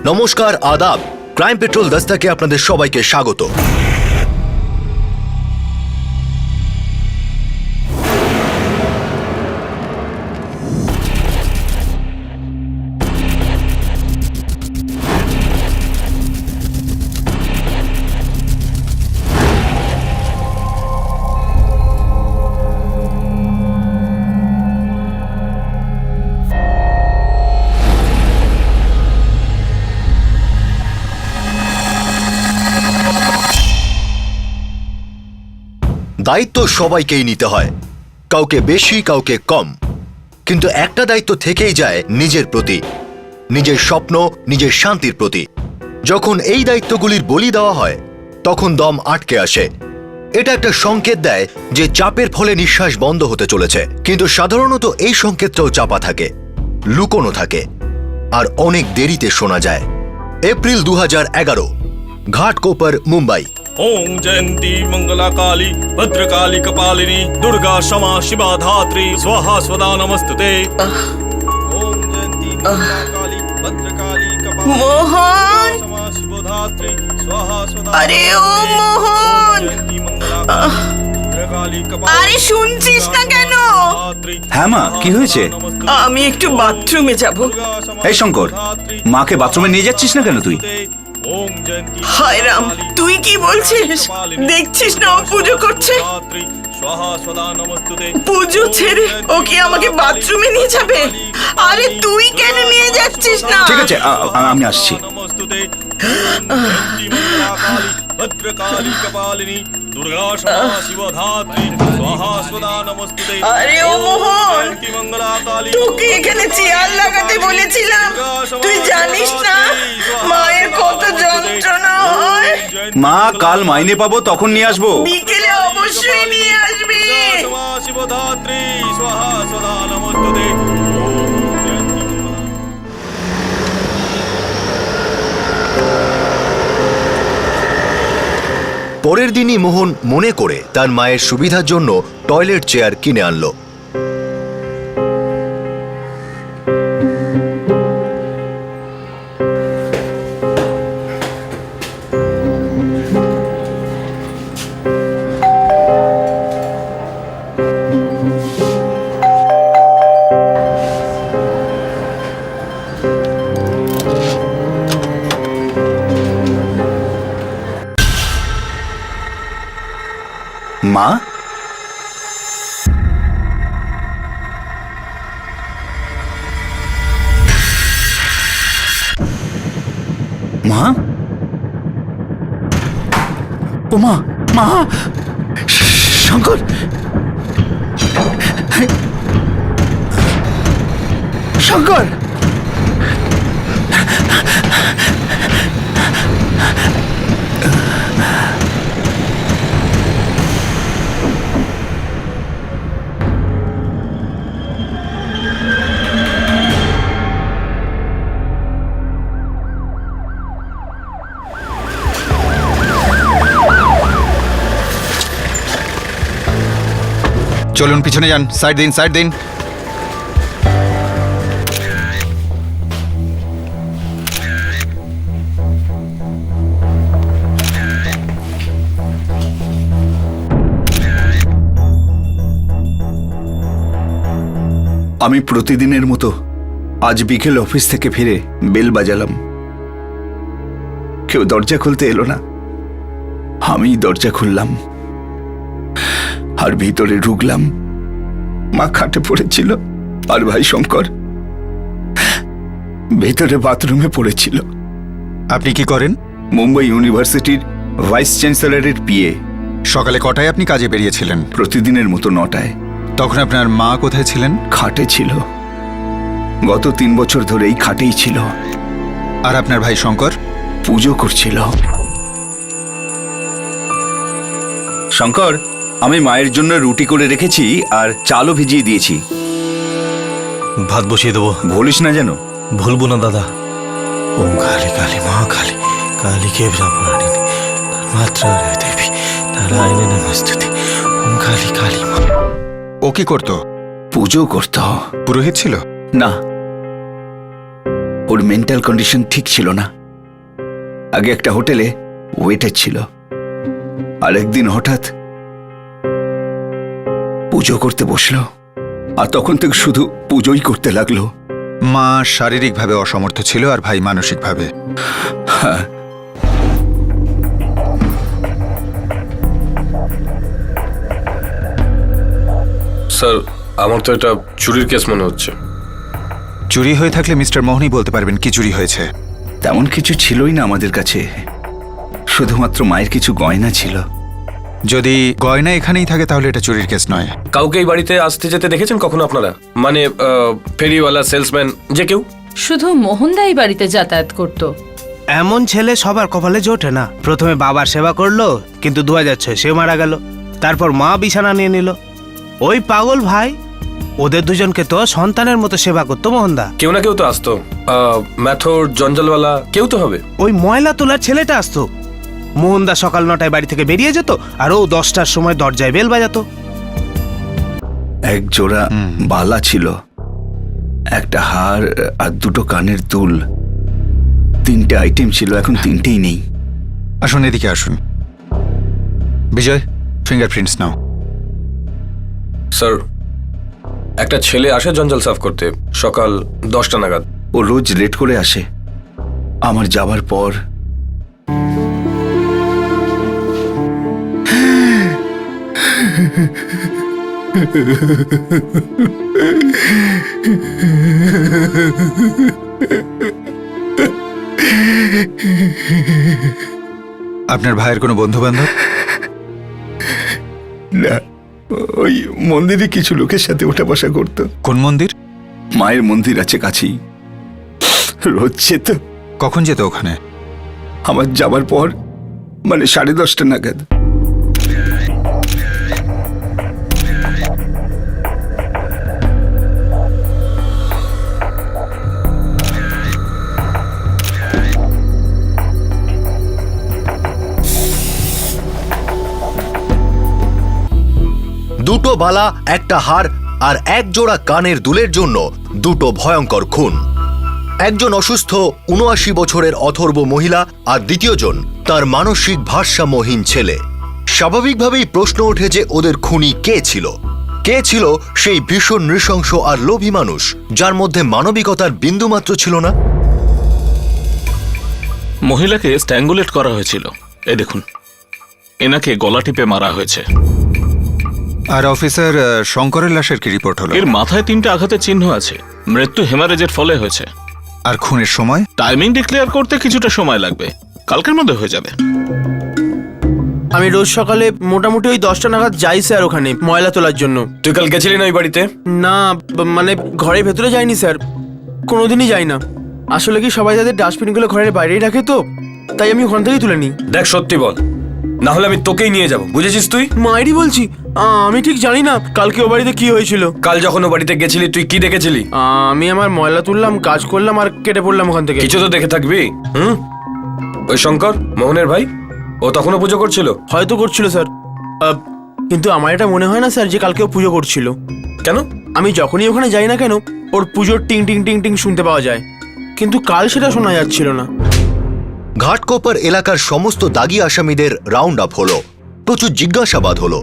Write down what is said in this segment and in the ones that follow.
নমস্কার, আদাব। Crime petrol দস্তাকে আপনাদের সবাইকে স্বাগত। দায়িত্ব সবাইকেই নিতে হয়, কাউকে বেশি কাউকে কম, কিন্তু একটা দায়িত্ব থেকেই যায় নিজের প্রতি, নিজের স্বপ্ন, নিজের শান্তির প্রতি। যখন এই দায়িত্বগুলির বলি দেওয়া হয় তখন দম আটকে আসে। এটা একটা সংকেত দেয় যে চাপের ফলে নিঃশ্বাস বন্ধ হতে চলেছে, কিন্তু সাধারণত এই সংকেতটাও চাপা থাকে, লুকোনো থাকে, আর অনেক দেরিতে শোনা যায়। এপ্রিল 2011, ঘাটকোপার, মুম্বাই। ओम जयंती मंगला काली भद्रकाली कपालिनी दुर्गा क्षमा शिवा धात्री स्वाहा स्वदा नमस्तुते। ओम जयंती मंगला काली भद्रकाली कपालिनी मोहन, क्षमा शिवा धात्री स्वाहा स्वदा। अरे ओ मोहन, जयंती मंगला भद्रकाली कपालिनी। আরে শুনছিস না কেন? হ্যাঁ মা, কি হয়েছে? আমি একটু বাথরুমে যাব। এই শঙ্কর, মাকে বাথরুমে নিয়ে যাচ্ছিস না কেন তুই? হায় রাম, তুই কি বলছিস? দেখছিস না ও পুজো করছে? পুজো ছেড়ে ও কি আমাকে বাথরুমে নিয়ে যাবে? আরে তুই কেন নিয়ে যাচ্ছিস না? ঠিক আছে, আমি আসছি। আরে ও মোহন, তোকে এখানে চেয়ার লাগাতে বলেছিলাম, তুই জানিস না মায়ের কত যন্ত্রণা হয়? মা, কাল মাইনে পাবো তখন নিয়ে আসবো। বিকেলে অবশ্যই নিয়ে আসবি। পরের দিনই মোহন মনে করে তার মায়ের সুবিধার জন্য টয়লেট চেয়ার কিনে আনলো। মা, মা, ও মা, মা, শঙ্কর, শঙ্কর, চলুন পিছনে যান, সাইড দিন, সাইড দিন। আমি প্রতিদিনের মতো আজ বিকেল অফিস থেকে ফিরে বেল বাজালাম। কেউ দরজা খুলতে এলো না। আমি দরজা খুললাম আর ভিতরে ঢুকলাম। মা খাটে পড়েছিল আর ভাই শঙ্কর ভেতরে বাথরুমে পড়েছিল। আপনি কি করেন? মুম্বাই ইউনিভার্সিটির ভাইস চ্যান্সেলরের পিএ। সকালে কটায় আপনি কাজে বেরিয়েছিলেন? প্রতিদিনের মতো 9টায়। তখন আপনার মা কোথায় ছিলেন? খাটে ছিল। গত 3 বছর ধরে এই খাটেই ছিল। আর আপনার ভাই শঙ্কর? পুজো করছিল। শঙ্কর, আমি মায়ের জন্য রুটি করে রেখেছি আর চালও ভিজিয়ে দিয়েছি। ভাত বসিয়ে দেবো। ভুলিস না যেন। ভুলবো না দাদা। ওম কালী কালী মা কালী কালীকে ব্রাহ্মণী মাত্রা দেবী নারায়ণে নমস্তুতে। ওম কালী কালী মা। ও কি করতো? পুজো করত। পুরোহিত ছিল? না, ও ওর মেন্টাল কন্ডিশন ঠিক ছিল না। আগে একটা হোটেলে ওয়েটার ছিল, আর একদিন হঠাৎ পুজো করতে বসলো, আর তখন থেকে শুধু পুজোই করতে লাগলো। মা শারীরিকভাবে অসমর্থ ছিল আর ভাই মানসিকভাবে। হ্যাঁ, স্যার আমার তো এটা চুরির কেস মনে হচ্ছে। চুরি হয়ে থাকলে মিস্টার মোহনই বলতে পারবেন কি চুরি হয়েছে। তেমন কিছু ছিলই না আমাদের কাছে, শুধুমাত্র মায়ের কিছু গয়না ছিল। যদি গয়না এখানেই থাকে তাহলে এটা চুরির কেস নয়। কাউকে এই বাড়িতে আসতে যেতে দেখেছেন কখনো আপনারা? মানে ফেরিওয়ালা, সেলসম্যান, যে কেউ? শুধু মোহনদাই বাড়িতে যাতায়াত করত। এমন ছেলে সবার কপালে জোটে না। প্রথমে বাবার সেবা করলো, কিন্তু 2006 সে মারা গেল। তারপর মা বিছানা নিয়ে নিল। ওই পাগল ভাই ওদের দুজনকে তো সন্তানের মতো সেবা করতো মোহনদা। কেউ না কেউ তো আসতো, ম্যাথর, জঞ্জালওয়ালা কেউ তো হবে। ওই ময়লা তোলার ছেলেটা আসতো। মোহনদা সকাল 9টায় বাড়ি থেকে বেরিয়ে যেত, আর ও 10টার সময় দরজায় বেল বাজাতো। এক জোড়া বালা ছিল, একটা হার আর দুটো কানের দুল। 3টে আইটেম ছিল, এখন 3টেই নেই। আসুন এদিকে আসুন। বিজয়, ফিঙ্গারপ্রিন্টস নাও। স্যার একটা ছেলে আসে জঞ্জাল সাফ করতে সকাল 10টা নাগাদ। ও রোজ লেট করে আসে। আমার যাবার পর আপনার ভাইয়ের কোনো বন্ধু বান্ধব? না, ওই মন্দিরে কিছু লোকের সাথে ওঠা বসা করতো। কোন মন্দির? মায়ের মন্দির আছে কাছেই, রোজ যেত। কখন যেত ওখানে? আমার যাবার পর, মানে 10:30 নাগাদ। দুটো বালা, একটা হার আর এক জোড়া কানের দুলের জন্য দুটো ভয়ঙ্কর খুন। একজন অসুস্থ ৭৯ বছরের অথর্ব মহিলা, আর দ্বিতীয়জন তার মানসিক ভারসাম্যহীন ছেলে। স্বাভাবিকভাবেই প্রশ্ন ওঠে যে ওদের খুনি কে ছিল? কে ছিল সেই ভীষণ নৃশংস আর লোভী মানুষ যার মধ্যে মানবিকতার বিন্দুমাত্র ছিল না? মহিলাকে স্ট্যাঙ্গুলেট করা হয়েছিল। এই দেখুন, এনাকে গলা টিপে মারা হয়েছে। আর অফিসার শঙ্করের লাশের কি রিপোর্ট হলো? এর মাথায় 3টে আঘাতের চিহ্ন আছে। মৃত্যু হেমারেজের ফলে হয়েছে। আর খুনের সময়? টাইমিং ডিক্লেয়ার করতে কিছুটা সময় লাগবে, কালকের মধ্যে হয়ে যাবে। আমি রোজ সকালে মোটামুটি ওই 10টা নাগাদ যাই স্যার ওখানে ময়লা তোলার জন্য। তুই কাল গেছিলি না ওই বাড়িতে? না, মানে ঘরের ভেতরে যাইনি স্যার, কোনোদিনই যাই না। আসলে কি সবাই তাদের ডাস্টবিনগুলো ঘরের বাইরেই রাখে, তো তাই আমি ওখান থেকেই তুলে নিই। দেখ সত্যি বল, না হলে আমি তোকেই নিয়ে যাব, বুঝেছিস? তুই মায়েরই বলছি, আমি ঠিক জানি না কালকে ও বাড়িতে কি হয়েছিল। কাল যখন ও বাড়িতে গেছিলি তুই কি দেখেছিলি? আমি আমার ময়লা তুললাম, কাজ করলাম আর কেটে পড়লাম ওখান থেকে। কিছু তো দেখে থাকবি। ওই শঙ্কর, মোহনের ভাই, ও তখনও পুজো করছিল? হয়তো করছিল স্যার, কিন্তু আমার এটা মনে হয় না স্যার যে কালকে ও পুজো করছিল। কেন? আমি যখনই ওখানে যাই না কেন, ওর পুজোর টিং টিং টিং টিং শুনতে পাওয়া যায়, কিন্তু কাল সেটা শোনা যাচ্ছিল না। ঘাটকোপার এলাকার সমস্ত দাগী আসামিদের রাউন্ড আপ হলো, প্রচুর জিজ্ঞাসাবাদ হলো,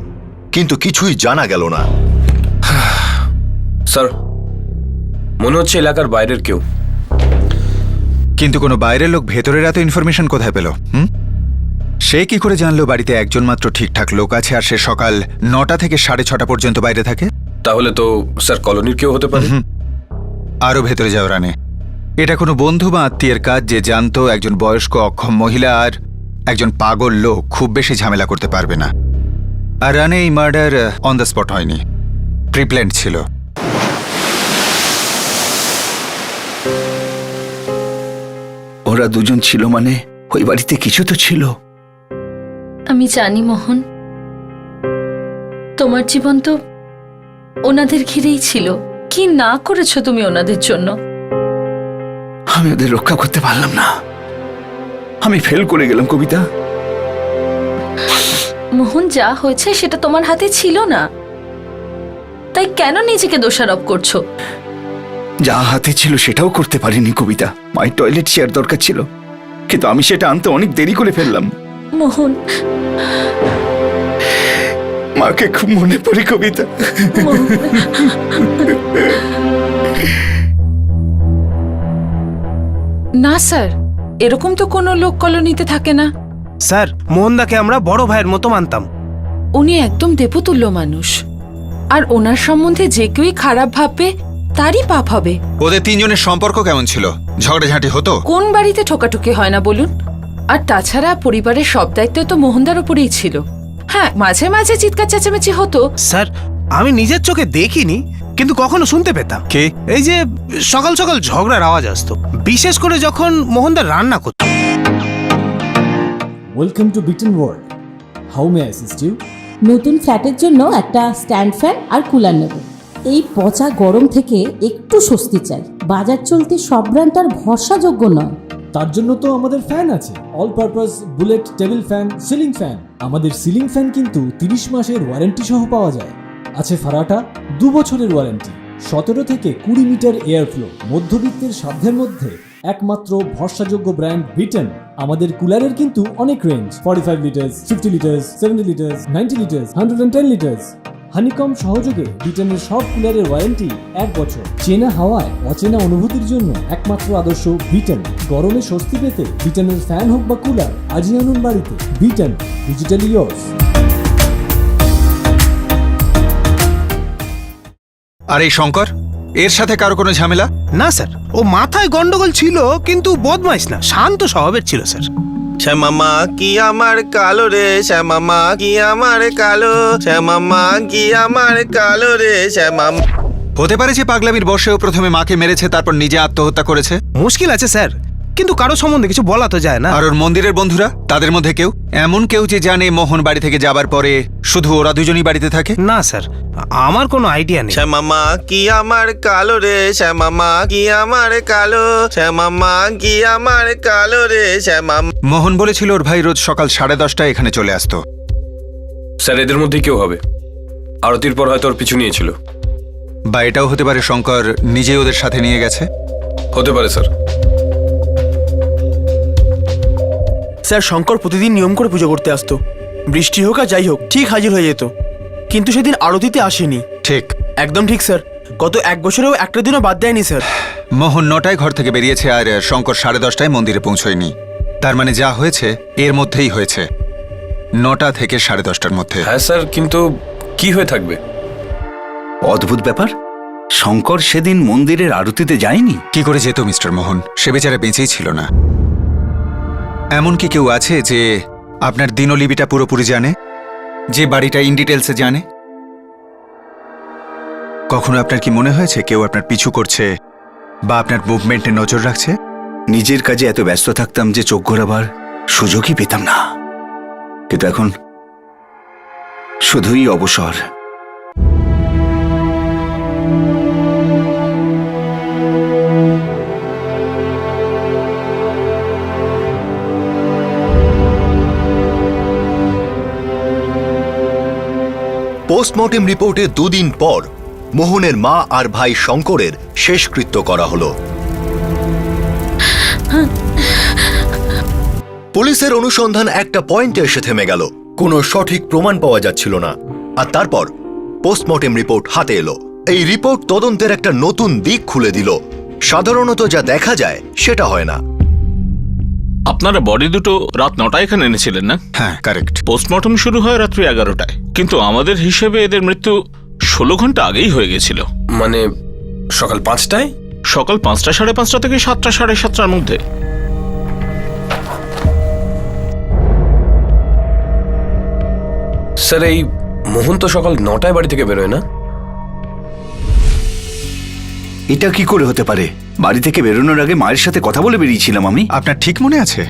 কিন্তু কিছুই জানা গেল না। স্যার মনে হচ্ছে এলাকার বাইরের কেউ। কিন্তু কোনো বাইরের লোক ভেতরের এত ইনফরমেশন কোথায় পেল? সে কি করে জানলো বাড়িতে একজন মাত্র ঠিকঠাক লোক আছে আর সে সকাল 9টা থেকে 6:30 পর্যন্ত বাইরে থাকে? তাহলে তো স্যার কলোনির কেউ হতে পারে। আরো ভেতরে যাও রানে। এটা কোনো বন্ধু বা আত্মীয়ের কাজ যে জানতো একজন বয়স্ক অক্ষম মহিলা আর একজন পাগল লোক খুব বেশি ঝামেলা করতে পারবে না। আর রানে এই মার্ডার অন দ্য স্পট হয়নি, প্রিপ্ল্যান্ড ছিল। ওরা দুজন ছিল মানে ওই বাড়িতে কিছু তো ছিল। আমি জানি মোহন, তোমার জীবন তো ওনাদের ঘিরেই ছিল। কি না করেছো তুমি ওনাদের জন্য? আমি ওদের রক্ষা করতে পারলাম না, আমি ফেল করে গেলাম কবিতা। মোহন, যা হয়েছে সেটা তোমার হাতে ছিল না, তাই কেন নিজেকে দোষারোপ করছো? যা হাতে ছিল সেটাও করতে পারিনি কবিতা। মায়ের টয়লেট চেয়ার দরকার ছিল, কিন্তু আমি সেটা আনতে অনেক দেরি করে ফেললাম। মোহন, মাকে খুব মনে পড়ে কবিতা। না স্যার, এরকম তো কোনো লোক কলোনিতে থাকে না। স্যার, মোহনদাকে আমরা বড় ভাইয়ের মতো মানতাম। উনি একদম দেবতুল্য মানুষ, আর ওনার সম্বন্ধে যে কেউই খারাপ ভাববে তারই পাপ হবে। ওদের তিনজনের সম্পর্ক কেমন ছিল? ঝগড়াঝাঁটি হতো? কোন বাড়িতে ঠোকাঠুকি হয় না বলুন? আর তাছাড়া পরিবারের সব দায়িত্ব তো মোহনদার উপরেই ছিল। হ্যাঁ, মাঝে মাঝে চিৎকার চেঁচামেচি হতো। স্যার, আমি নিজের চোখে দেখিনি, কিন্তু কখনো শুনতে পেতাম। কে? এই যে সকাল সকাল ঝগড়ার আওয়াজ আসতো, বিশেষ করে যখন মোহনদা রান্না করত। Welcome to Beaten World. How may I assist you? নতুন ফ্ল্যাটের জন্য একটা স্ট্যান্ড ফ্যান আর কুলার নেব। এই পচা গরম থেকে একটু স্বস্তি চাই। বাজার চলতে সব ব্র্যান্ড আর ভরসাযোগ্য নয়। তার জন্য তো আমাদের ফ্যান আছে, all purpose bullet table fan, ceiling fan. আমাদের সিলিং ফ্যান কিন্তু 30 মাসের ওয়ারেন্টি সহ পাওয়া যায়। আছে ফারাটা 2 বছরের ওয়ারেন্টি, 17 থেকে 20 মিটার এয়ার ফ্লো। মধ্যবিত্তের সাধ্যের মধ্যে একমাত্র ভরসাযোগ্য ব্র্যান্ড বিটেন। আমাদের কুলারের কিন্তু অনেক range, 45 litres, 50 litres, 70 litres, 90 litres, 110 litres. Honeycomb সহযোগে বিটেনের সব কুলারের ওয়ারেন্টি 1 বছর। চেনা হাওয়ায় অচেনা অনুভূতির জন্য একমাত্র আদর্শ বিটেন। গরমে স্বস্তি পেতে বিটেনের ফ্যান হোক বা কুলার, আজই আনুন বাড়িতে। Beaten, digitally yours. আর এই শঙ্কর, এর সাথে কারো কোনো ঝামেলা? না স্যার, ও মাথায় গন্ডগোল ছিল, কিন্তু বদমাইশ না, শান্ত স্বভাবের ছিল স্যার। শ্যামামা কি আমার কালো রে, শ্যামামা কি আমার কালো, শ্যামামা কি আমার কালো রে, শ্যামামা। হতে পারে যে পাগলামির বশেও প্রথমে মাকে মেরেছে, তারপর নিজে আত্মহত্যা করেছে। মুশকিল আছে স্যার, কিন্তু কারো সম্বন্ধে কিছু বলা তো যায় না। আর ওর মন্দিরের বন্ধুরা, তাদের মধ্যে কেউ এমন কেউ যে জানে মোহন বাড়ি থেকে যাবার পরে শুধু ওরা দুজনই বাড়িতে থাকে? না স্যার, আমার কোনো আইডিয়া নেই। শ্যামামা কি আমার কালো রে, শ্যামামা কি আমার কালো, শ্যামামা কি আমার কালো রে, শ্যামামা। মোহন বলেছিল ওর ভাই রোজ সকাল 10:30টায় এখানে চলে আসতো। স্যার, এদের মধ্যেই কেউ হবে। আরতির পর হয়তো ওর পিছু নিয়েছিল। বা এটাও হতে পারে শঙ্কর নিজেই ওদের সাথে নিয়ে গেছে। হতে পারে স্যার। স্যার, শঙ্কর প্রতিদিন নিয়ম করে পুজো করতে আসতো। বৃষ্টি হোক আর যাই হোক ঠিক হাজির হয়ে যেত, কিন্তু সেদিন আরতিতে আসেনি। ঠিক, একদম ঠিক স্যার। গত 1 বছরেও একটা দিনও বাদ দেয়নি স্যার। মোহন 9টায় ঘর থেকে বেরিয়েছে আর শঙ্কর 10:30টায় মন্দিরে পৌঁছয়নি। তার মানে যা হয়েছে এর মধ্যেই হয়েছে, 9টা থেকে 10:30টার মধ্যে। হ্যাঁ স্যার, কিন্তু কি হয়ে থাকবে? অদ্ভুত ব্যাপার, শঙ্কর সেদিন মন্দিরের আরতিতে যায়নি। কি করে যেত মিস্টার মোহন? সে বেচারা বেঁচেই ছিল না। এমন কি কেউ আছে যে আপনার দিনলিপিটা পুরোপুরি জানে, যে বাড়িটা ইন ডিটেলসে জানে? কখনো আপনার কি মনে হয়েছে কেউ আপনার পিছু করছে বা আপনার মুভমেন্টে নজর রাখছে? নিজের কাজে এত ব্যস্ত থাকতাম যে চোখ ঘোরাবার সুযোগই পেতাম না, কিন্তু এখন শুধুই অবসর। পোস্টমর্টেম রিপোর্টে 2 দিন পর মোহনের মা আর ভাই শঙ্করের শেষকৃত্য করা হলো। পুলিশের অনুসন্ধান একটা পয়েন্টে এসে থেমে গেল, কোনো সঠিক প্রমাণ পাওয়া যাচ্ছিল না। আর তারপর পোস্টমর্টেম রিপোর্ট হাতে এলো। এই রিপোর্ট তদন্তের একটা নতুন দিক খুলে দিল। সাধারণত যা দেখা যায় সেটা হয় না। আপনারা বডি দুটো রাত 9টায় এখানে এনেছিলেন না? হ্যাঁ, কারেক্ট। পোস্টমর্টম শুরু হয় রাত্রি 11টায়, কিন্তু আমাদের হিসেবে এদের মৃত্যু 16 ঘন্টা আগেই হয়ে গেছিল। মানে সকাল 5টায়? সকাল 5টা 5:30 থেকে 7টা 7:30টার মধ্যে। স্যার, এই মোহন তো সকাল 9টায় বাড়ি থেকে বেরোয় না? এটা কি করে হতে পারে? বাড়ি থেকে বেরোনোর আগে মায়ের সাথে কথা বলে বেরিয়েছিলাম আমি। আপনার ঠিক মনে আছে?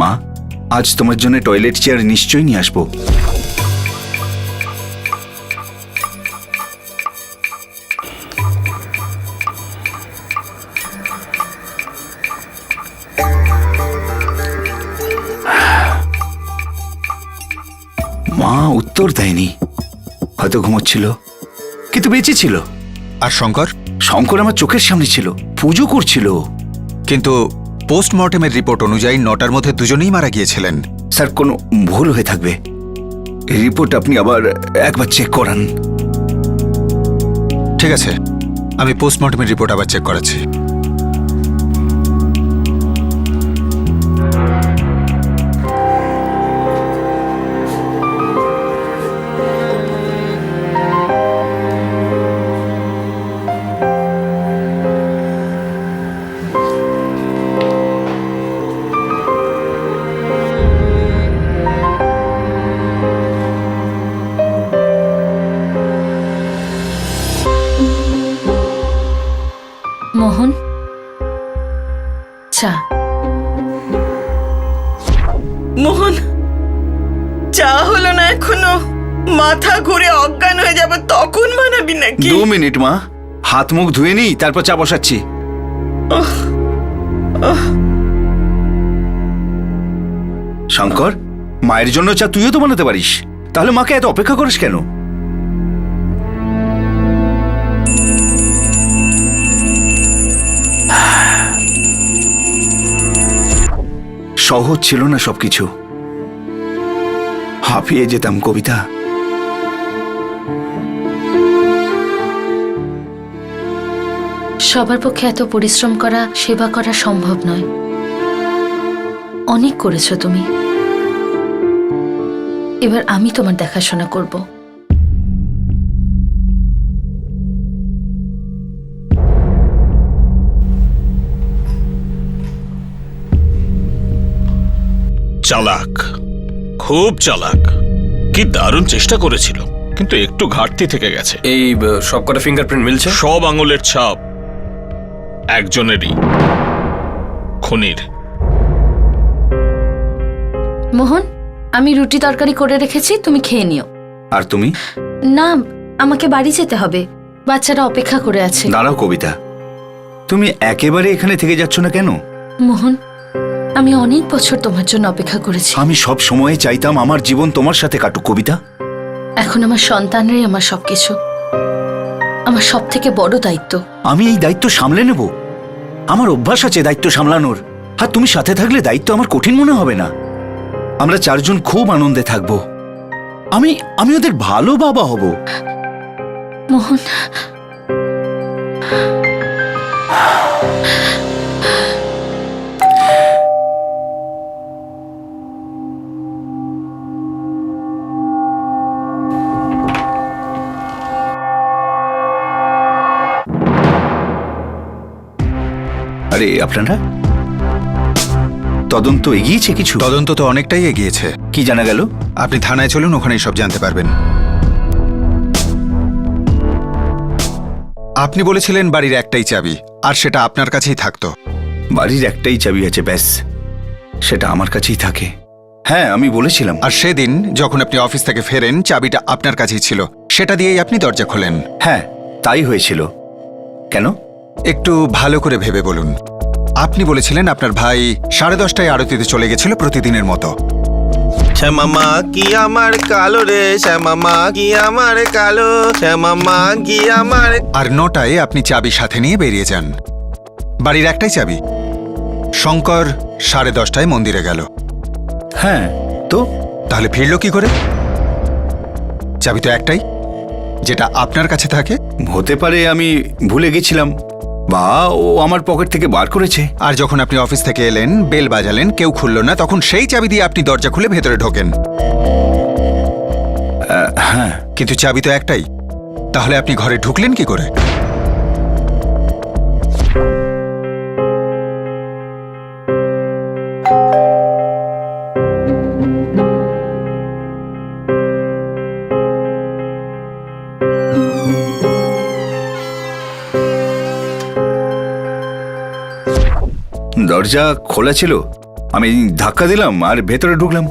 মা, আজ তোমার জন্য টয়লেট চেয়ার নিশ্চয়ই নিয়ে আসবো। মা উত্তর দেয়নি, হয়তো ঘুমোচ্ছিল, কিন্তু তো বেঁচে ছিল। আর শঙ্কর? শঙ্কর আমার চোখের সামনে ছিল, পুজো করছিল। কিন্তু পোস্টমর্টেমের রিপোর্ট অনুযায়ী 9টার মধ্যে দুজনেই মারা গিয়েছিলেন। স্যার, কোনো ভুল হয়ে থাকবে। রিপোর্ট আপনি আবার একবার চেক করান। ঠিক আছে, আমি পোস্টমর্টেমের রিপোর্ট আবার চেক করাচ্ছি। মোহন, চা। মোহন, চা হলো না এখনো? মাথা ঘুরে অজ্ঞান হয়ে যাবে, তখন বানাবি নাকি? 2 মিনিট মা, হাত মুখ ধুয়ে নিই, তারপর চা বসাচ্ছি। শঙ্কর, মায়ের জন্য চা তুইও তো বানাতে পারিস, তাহলে মাকে এত অপেক্ষা করিস কেন? সহজ ছিল না সবকিছু, হাঁপিয়ে যেতাম কবিতা। সবার পক্ষে এত পরিশ্রম করা, সেবা করা সম্ভব নয়। অনেক করেছো তুমি, এবার আমি তোমার দেখাশোনা করব। চালাক, খুব চালাক। কি দারুণ চেষ্টা করেছিল, কিন্তু একটু ঘাটতি থেকে গেছে। এই সবকটা ফিঙ্গারপ্রিন্ট মিলছে? সব আঙুলের ছাপ একজনেরই, খুনির। মোহন, আমি রুটি তরকারি করে রেখেছি, তুমি খেয়ে নিও। আর তুমি? না, আমাকে বাড়ি যেতে হবে, বাচ্চারা অপেক্ষা করে আছে। দাঁড়াও কবিতা, তুমি একেবারে এখানে থেকে যাচ্ছ না কেন? মোহন, আমি অনেক বছর তোমার জন্য অপেক্ষা করেছি। আমি সব সময় চাইতাম আমার জীবন তোমার সাথে কাটুক কবিতা। এখন আমার সন্তানরাই আমার সবকিছু, আমার সব থেকে বড় দায়িত্ব। আমি এই দায়িত্ব সামলে নেব, আমার অভ্যাস আছে দায়িত্ব সামলানোর। আর তুমি সাথে থাকলে দায়িত্ব আমার কঠিন মনে হবে না। আমরা 4 জন খুব আনন্দে থাকব। আমি ওদের ভালো বাবা হব। মোহন, আরে আপনারা, তদন্ত এগিয়েছে কিছু? তদন্ত তো অনেকটাই এগিয়েছে। কি জানা গেল? আপনি থানায় চলুন, ওখানেই সব জানতে পারবেন। আপনি বলেছিলেন বাড়ির একটাই চাবি, আর সেটা আপনার কাছেই থাকতো। বাড়ির একটাই চাবি আছে, ব্যাস, সেটা আমার কাছেই থাকে। হ্যাঁ, আমি বলেছিলাম। আর সেদিন যখন আপনি অফিস থেকে ফেরেন, চাবিটা আপনার কাছেই ছিল, সেটা দিয়েই আপনি দরজা খোলেন। হ্যাঁ, তাই হয়েছিল। কেন? একটু ভালো করে ভেবে বলুন। আপনি বলেছিলেন আপনার ভাই 10:30টায় আরতিতে চলে গেছিল প্রতিদিনের মতো। শ্যামামা কি আমার কালো রে, শ্যামামা কি আমার কালো, শ্যামামা কি আমার। আর 9টায় আপনি চাবি সাথে নিয়ে বেরিয়ে যান। বাড়ির একটাই চাবি। শঙ্কর 10:30টায় মন্দিরে গেল। হ্যাঁ, তো তাহলে ফিরল কি করে? চাবি তো একটাই, যেটা আপনার কাছে থাকে। হতে পারে আমি ভুলে গেছিলাম, বা ও আমার পকেট থেকে বার করেছে। আর যখন আপনি অফিস থেকে এলেন, বেল বাজালেন, কেউ খুলল না, তখন সেই চাবি দিয়ে আপনি দরজা খুলে ভেতরে ঢোকেন। হ্যাঁ, কিন্তু চাবি তো একটাই, তাহলে আপনি ঘরে ঢুকলেন কি করে? দরজা খোলা ছিল, আমি ধাক্কা দিলাম আর ভেতরে ঢুকলাম।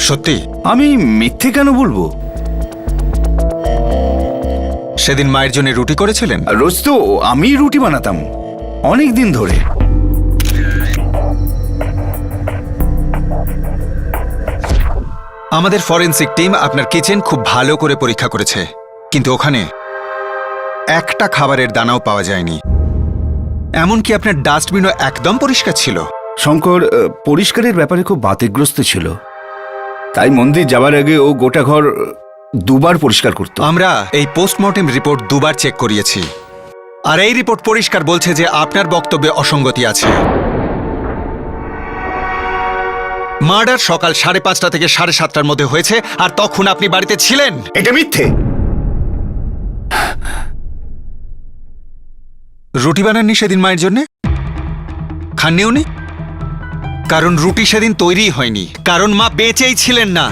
সত্যি? আমি মিথ্যে কেন বলবো? সেদিন মায়ের জন্য রুটি করেছিলেন? রোজ তো আমি রুটি বানাতাম, অনেক দিন ধরে। আমাদের ফরেনসিক টিম আপনার কিচেন খুব ভালো করে পরীক্ষা করেছে, কিন্তু ওখানে একটা খাবারের দানাও পাওয়া যায়নি। এমনকি আপনার ডাস্টবিনও একদম পরিষ্কার ছিল। শঙ্কর পরিষ্কারের ব্যাপারে খুব বাতিগ্রস্ত ছিল, তাই মন্দির যাবার আগে ও গোটা ঘর দুবার পরিষ্কার করত। আমরা এই পোস্টমর্টেম রিপোর্ট দুবার চেক করিয়েছি, আর এই রিপোর্ট পরিষ্কার বলছে যে আপনার বক্তব্যে অসঙ্গতি আছে। মার্ডার সকাল 5:30 থেকে 7:30 মধ্যে হয়েছে, আর তখন আপনি বাড়িতে ছিলেন। এটা মিথ্যে। রুটি বানাননি সেদিন মায়ের জন্যে? খাননি উনি? কারণ রুটি সেদিন তৈরি হয়নি, কারণ মা বেঁচেই ছিলেন না।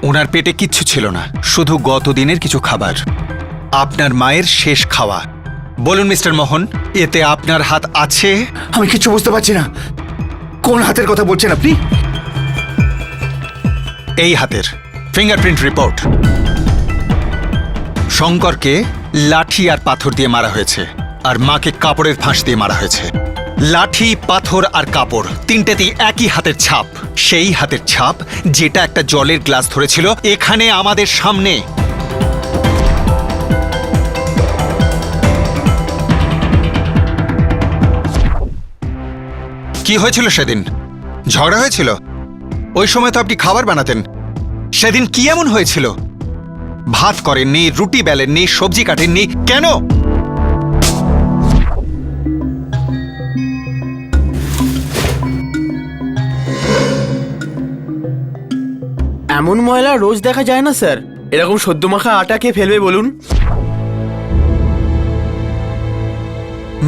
ওনার পেটে কিচ্ছু ছিল না, শুধু গত দিনের কিছু খাবার, আপনার মায়ের শেষ খাওয়া। বলুন মিস্টার মোহন, এতে আপনার হাত আছে? আমি কিচ্ছু বুঝতে পারছি না, কোন হাতের কথা বলছেন আপনি? এই হাতের ফিঙ্গারপ্রিন্ট রিপোর্ট। শঙ্করকে লাঠি আর পাথর দিয়ে মারা হয়েছে, আর মাকে কাপড়ের ফাঁস দিয়ে মারা হয়েছে। লাঠি, পাথর আর কাপড় তিনটেতেই একই হাতের ছাপ, সেই হাতের ছাপ যেটা একটা জলের গ্লাস ধরেছিল এখানে আমাদের সামনে। কি হয়েছিল সেদিন? ঝগড়া হয়েছিল? ওই সময় তো আপনি খাবার বানাতেন। সেদিন কি এমন হয়েছিল? ভাত করেননি, রুটি বেলেননি, সবজি কাটেননি, কেন? এমন ময়লা রোজ দেখা যায় না স্যার। এরকম সদ্য মাখা আটা কে ফেলবে বলুন?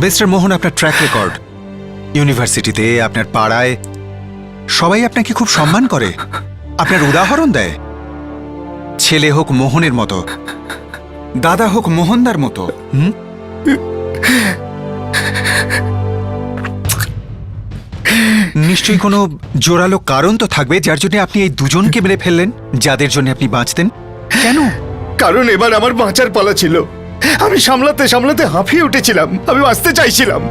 মিস্টার মোহন, আপনার ট্র্যাক রেকর্ড, ইউনিভার্সিটিতে, আপনার পাড়ায় সবাই আপনাকে খুব সম্মান করে, আপনার উদাহরণ দেয়। ছেলে হোক মোহনের মতো, দাদা হোক মোহনদার মতো। নিশ্চয়ই কোনো জোরালো কারণ তো থাকবে যার জন্য আপনি এই দুজনকে মেরে ফেললেন, যাদের জন্য আপনি বাঁচতেন। কেন? কারণ এবার আমার বাঁচার পালা ছিল। আমি সামলাতে সামলাতে হাঁপিয়ে উঠেছিলাম, আমি বাঁচতে চাইছিলাম।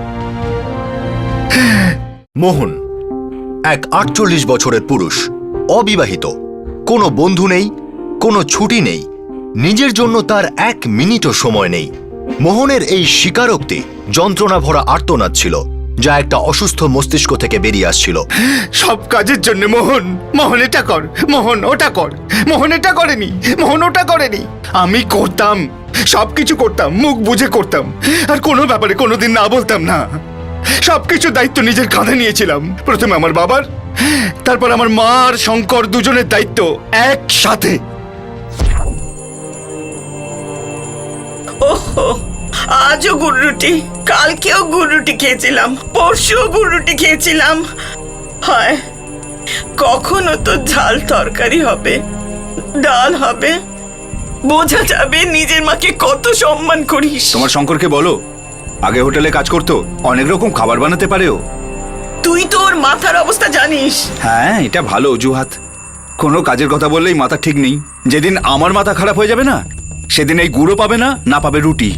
মোহন এক 48 বছরের পুরুষ, অবিবাহিত, কোনো বন্ধু নেই, কোনো ছুটি নেই, নিজের জন্য তার 1 মিনিটও সময় নেই। মোহনের এই স্বীকারোক্তি যন্ত্রণা ভরা আর্তনাদ ছিল, যা একটা অসুস্থ মস্তিষ্ক থেকে বেরিয়ে আসছিল। সব কাজের জন্য মোহন, মোহন এটা কর, মোহন ওটা কর, মোহন এটা করেনি, মোহন ওটা করেনি। আমি করতাম, সবকিছু করতাম, মুখ বুঝে করতাম, আর কোনো ব্যাপারে কোনোদিন না বলতাম না। সবকিছু দায়িত্ব নিজের কাঁধে নিয়েছিলাম। প্রথমে আমার বাবার, তারপর আমার মা আর শঙ্কর দুজনের দায়িত্ব একসাথে। ওহো, আজও গুড় রুটি, কালকেও গুড় রুটি খেয়েছিলাম, পরশুও গুড় রুটি খেয়েছিলাম। হায়, কখনো তো ঝাল তরকারি হবে, ডাল হবে, বোঝা যাবে নিজের মাকে কত সম্মান করিস। তোমার শঙ্করকে বলো, আগে হোটেলে কাজ করতো, অনেক রকম খাবার বানাতে পারেও। তুই তো ওর মাথার অবস্থা জানিস। হ্যাঁ, এটা ভালো অজুহাত। কোনো কাজের কথা বললেই মাথা ঠিক নেই। যেদিন আমার মাথা খারাপ হয়ে যাবে না, সেদিন এই গুঁড়ো পাবে না, না পাবে রুটি।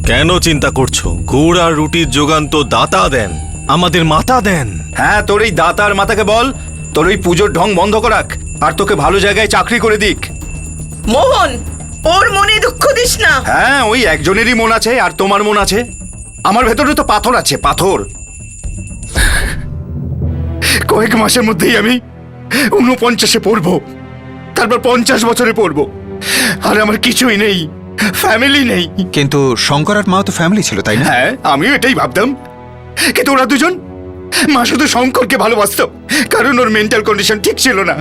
কেন চিন্তা করছো? গুড় আর রুটির যোগান তো দাতা দেন, আমাদের মাতা দেন। হ্যাঁ, তোর এই দাতা আর মাথাকে বল তোর ওই পুজোর ঢং বন্ধ করাক, আর তোকে ভালো জায়গায় চাকরি করে দিক। মোহন, ওর মনে দুঃখ দিস না। হ্যাঁ, ওই একজনেরই মন আছে, আর তোমার মন আছে। আমার ভেতরে তো পাথর আছে, পাথর। কয়েক মাসের মধ্যেই আমি 49-এ পড়বো, তারপর 50 বছরে পড়বো, আর আমার কিছুই নেই, ফ্যামিলি নেই। কিন্তু শঙ্কর আর মা তো ফ্যামিলি ছিল, তাই না? হ্যাঁ, আমিও এটাই ভাবতাম, কিন্তু ওরা দুজন, মা শুধু শঙ্করকে ভালোবাসতো কারণ ওর মেন্টাল কন্ডিশন ঠিক ছিল না,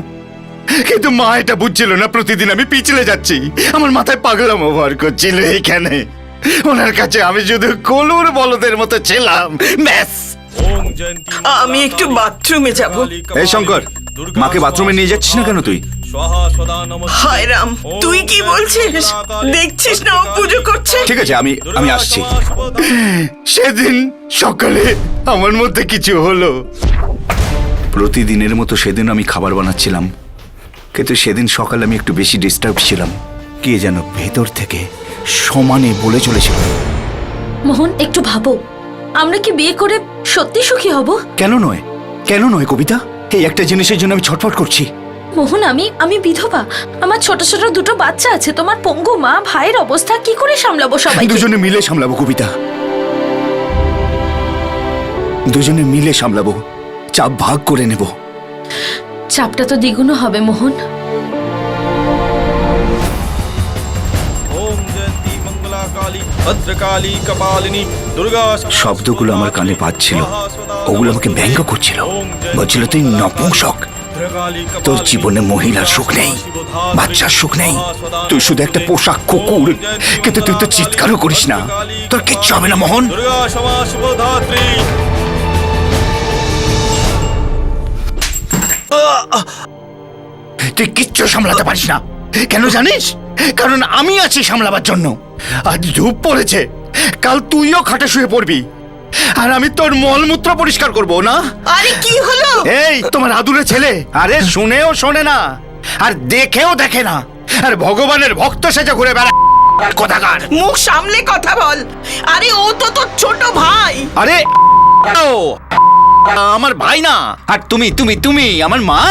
কিন্তু মা এটা বুঝছিল না। প্রতিদিন আমি পিছলে যাচ্ছি, আমার মাথায় পাগলামো ভর করছিল। এইখানে ওনার কাছে আমি শুধু কলুর বলদের মতো ছিলাম, ব্যাস। আমি একটু বাথরুমে যাব। এই শঙ্কর, মাকে বাথরুমে নিয়ে যাচ্ছিস না কেন তুই? হায় রাম, তুই কি বলছিস? দেখছিস না ও পুজো করছে? ঠিক আছে, আমি আসছি। সেদিন সকালে আমার মধ্যে কিছু হলো। প্রতিদিনের মতো সেদিন আমি খাবার বানাচ্ছিলাম, কিন্তু সেদিন সকালে আমি একটু বেশি ডিস্টার্ব ছিলাম। কে যেন ভেতর থেকে সমানে বলে চলেছিল, মোহন একটু ভাবো, আমরা কি বিয়ে করে সত্যি সুখী হব? কেন নয়, কেন নয় কবিতা? এই একটা জিনিসের জন্য আমি ছটফট করছি। মোহন, আমি বিধবা। আমার ছোট ছোট দুটো বাচ্চা আছে। তোমার পঙ্গু মা ভাইয়ের অবস্থা কি করে সামলাবো সবাই? দুজনে মিলে সামলাবো কবিতা, দুজনে মিলে সামলাবো, চাপ ভাগ করে নেব। চাপটা তো দ্বিগুণ হবে মোহন। ওম জয়ন্তী মঙ্গলা কালী ভদ্রকালী কপালিনী দুর্গা শব্দগুলো আমার কানে বাজছিল, ওগুলো আমাকে ব্যঙ্গ করছিল, বলছিল তুই নপুংসক, তোর জীবনে মহিলার সুখ নেই, বাচ্চার সুখ নেই, তুই শুধু একটা পোশাক কুকুর। কিন্তু তুই তো চিৎকারও করিস না, তোর কিচ্ছু হবে না মোহন। দুর্গা ক্ষমা শুভধাত্রী। তুই কিচ্ছু সামলাতে পারিস না, কেন জানিস? কারণ আমি আছি সামলাবার জন্য। আজ ধূপ পড়েছে, কাল তুইও খাটে শুয়ে পড়বি, আর আমি তোর মলমূত্র পরিষ্কার করব না? আরে কি হলো? এই তোমার আদুরে ছেলে, আরে শুনেও শোনে না, আর দেখেও দেখে না, আর ভগবানের ভক্ত সেজে ঘুরে বেড়া কথাকার। মুখ সামলে কথা বল। আরে ও তো তোর ছোট ভাই। আরে আমার ভাই না, আর তুমি তুমি তুমি আমার মা।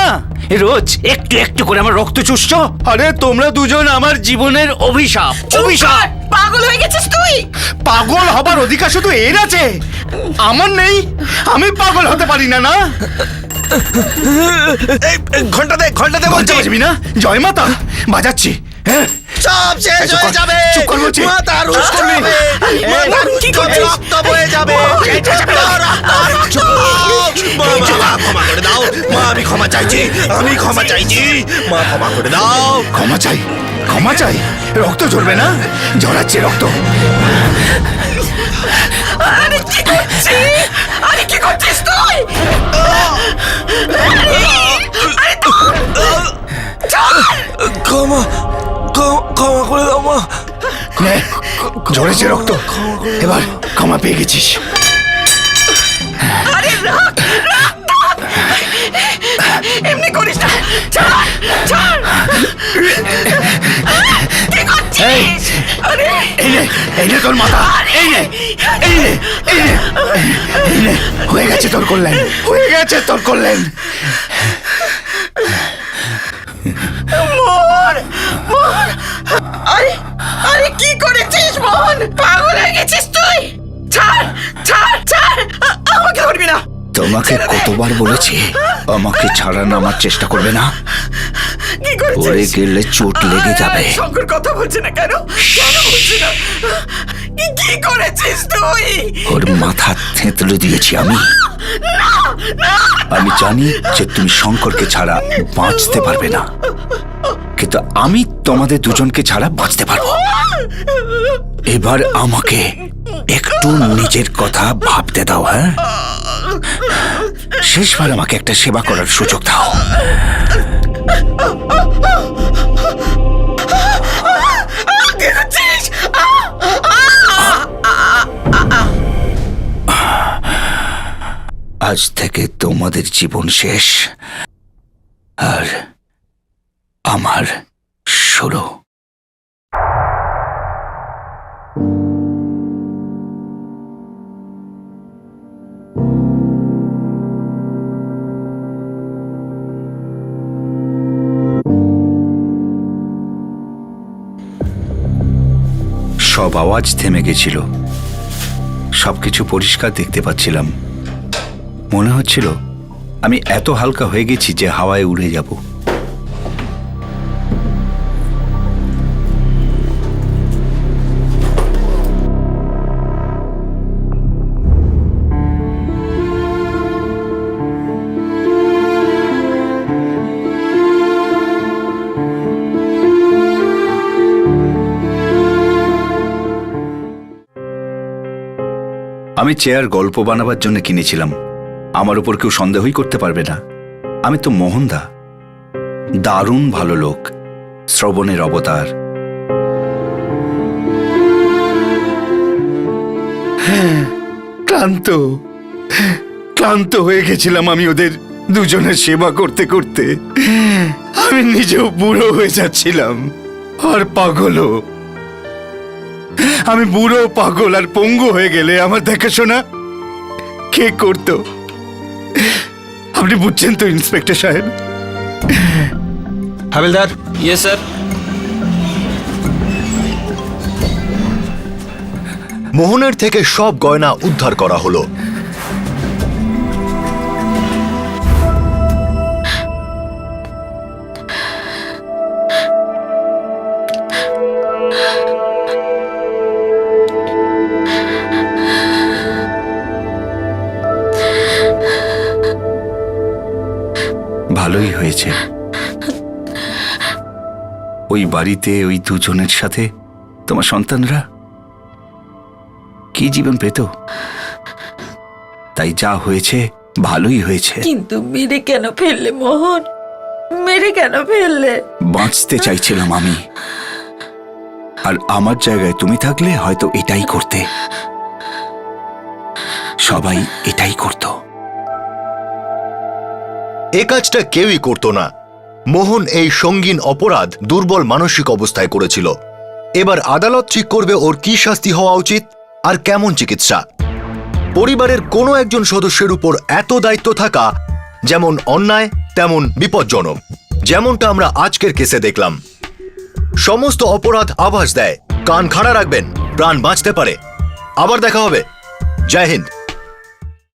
রোজ একটু একটু করে আমার রক্ত চুষছ। আরে তোমরা দুজন আমার জীবনের অভিশাপ। অভিশাপ। পাগল হয়ে গেছিস তুই? পাগল হবার অধিকার শুধু এর আছে, আমার নেই? আমি পাগল হতে পারি না? না ঘন্টা দে বাজবি না? জয় মাতা বাজাচ্ছি। হ্যাঁ সব শেষ হয়ে যাবে। চুপ কর বলছি। মাথা রুশ করবি। কি করছিস? রক্ত বয়ে যাবে। মা ক্ষমা করে দাও। মা আমি ক্ষমা চাইছি, আমি ক্ষমা চাইছি। মা ক্ষমা করে দাও। ক্ষমা চাই, ক্ষমা চাই? রক্ত ঝরবে না? ঝরাচ্ছে রক্ত। আরে কি করছিস? আরে কি করছিস তুই? ক্ষমা ক্ষমা করে দাও মা। নে, ঝরেছে রক্ত, এবার ক্ষমা পেয়ে গেছিস। আরে রাখ, এমনি করিস না। ছাড় ছাড়। কি করছিস? আরে এই নে তোর মাথা, এই নে, এই নে, এই নে, এই নে। হয়ে গেছে তোর কল্যাণ, হয়ে গেছে তোর কল্যাণ। মোহন, মোহন, আরে আরে কি করেছিস মোহন? পাগল হয়ে গেছিস তুই? ছাড় ছাড় ছাড়, আমাকে ধরবি না। তোমাকে কতবার বলেছি আমাকে ছাড়া নামার চেষ্টা করবে না? কি করছিস? পড়ে গেলে চোট লেগে যাবে। শঙ্কর কথা বলছে না কেন? কেন বলছে না? কি করেছিস তুই? ওর মাথা থেঁতলে দিয়েছি আমি। আমি জানি যে তুমি শঙ্করকে ছাড়া বাঁচতে পারবে না, কিন্তু আমি তোমাদের দুজনকে ছাড়া বাঁচতে পারবো। এবার আমাকে একটু নিজের কথা ভাবতে দাও। হ্যাঁ, শেষবার আমাকে একটা সেবা করার সুযোগ দাও। আজ থেকে তোমাদের জীবন শেষ, আর আমার শুরু। সব আওয়াজ থেমে গেছিল, সবকিছু পরিষ্কার দেখতে পাচ্ছিলাম। মনে হচ্ছিল আমি এত হালকা হয়ে গেছি যে হাওয়ায় উড়ে যাব। আমি চেয়ার গল্প বানাবার জন্য কিনেছিলাম। আমার উপর কেউ সন্দেহই করতে পারবে না। আমি তো মোহনদা, দারুণ ভালো লোক, শ্রবণের অবতার। ক্লান্ত ক্লান্ত হয়ে গেছিলাম আমি ওদের দুজনের সেবা করতে করতে। আমি নিজেও বুড়ো হয়ে যাচ্ছিলাম, আর পাগলও। আমি বুড়ো, পাগল আর পঙ্গু হয়ে গেলে আমার দেখাশোনা কে করতো? আপনি বুঝছেন তো ইন্সপেক্টর সাহেব? হাবিলদার, ইয়ে স্যার। মোহনের থেকে সব গয়না উদ্ধার করা হলো। ভালোই হয়েছে। ওই বাড়িতে ওই দুজনের সাথে তোমার সন্তানরা কি জীবন পেত? তাই যা হয়েছে ভালোই হয়েছে। কিন্তু মেরে কেন ফেললে মোহন? মেরে কেন ফেললে? বাঁচতে চাইছিলাম আমি, আর আমার জায়গায় তুমি থাকলে হয়তো এটাই করতে। সবাই এটাই করত। এ কাজটা কেউই করত না। মোহন এই সঙ্গীন অপরাধ দুর্বল মানসিক অবস্থায় করেছিল। এবার আদালত ঠিক করবে ওর কি শাস্তি হওয়া উচিত আর কেমন চিকিৎসা। পরিবারের কোনো একজন সদস্যের উপর এত দায়িত্ব থাকা যেমন অন্যায় তেমন বিপজ্জনক, যেমনটা আমরা আজকের কেসে দেখলাম। সমস্ত অপরাধ আভাস দেয় কান খাড়া রাখবেন, প্রাণ বাঁচতে পারে। আবার দেখা হবে। জয় হিন্দ।